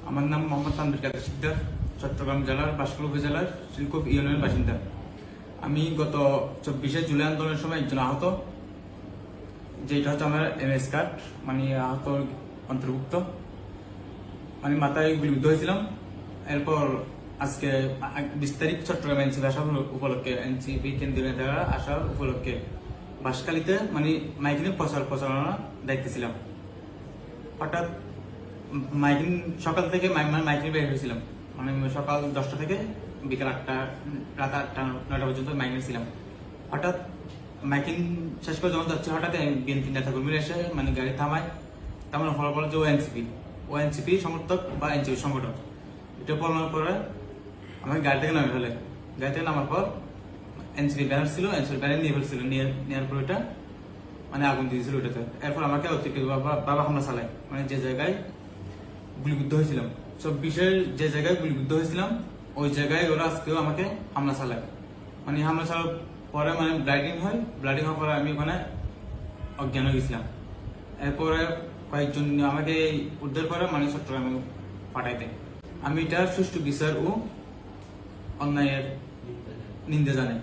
আমার নাম মোহাম্মদ তানভীর কাদের সিকদার, চট্টগ্রাম জেলার বাঁশখালী উপজেলার শিলকুপ ইউনিয়নের বাসিন্দা। আমি গত 24শে জুলাই আন্দোলনের সময় একজন আহত, যেটা হচ্ছে আমার এমএস কার্ড, মানে আহত অন্তর্ভুক্ত, মানে মাথায় গুলিবিদ্ধ হয়েছিলাম। এরপর আজকে 20 তারিখ চট্টগ্রাম এনসিপি আসার উপলক্ষে, এনসিপি কেন্দ্রীয় নেতারা আসার উপলক্ষে বাঁশখালীতে মানে মাইকিংয়ের প্রচারণা দেখতেছিলাম। হঠাৎ মাইকিং সকাল থেকে মাইকিং বের হয়েছিলাম, মানে সকাল 10টা থেকে বিকাল 8টা, রাত 8টা 9টা পর্যন্ত মাইকিং ছিলাম। হঠাৎ মাইকিং শেষ করে যখন যাচ্ছে, হঠাৎ বিএনপি নেতাকর্মীরা এসে মানে গাড়ি থামায়। তেমন ফলো বলে যে ও এনসিপি সমর্থক বা এনসিপি সংগঠন, এটা বলার পরে আমাকে গাড়ি থেকে নামে ফেলে। গাড়ি থেকে নামার পর এনসিপি ব্যানার ছিল, এনসিপি ব্যানার নিয়ে ফেলছিল, নেওয়ার পর এটা মানে আগুন দিয়েছিল ওইটাতে। এরপর আমাকে অতিরিক্ত বাবা হামলা চালায়, মানে যে জায়গায় গুলিবিদ্ধ হয়েছিলাম, 24-এর যে জায়গায় গুলিবিদ্ধ হয়েছিলাম ওই জায়গায় ওরা আজকেও আমাকে হামলা চালায়। মানে হামলা চালার পরে মানে ব্লাডিং হওয়ার পরে আমি ওখানে অজ্ঞান হয়ে গেছিলাম। এরপরে কয়েকজন আমাকে উদ্ধার করে মানে চট্টগ্রামে পাঠাই দেয়। আমি এটার সুষ্ঠু বিচার ও অন্যায়ের নিন্দা জানাই।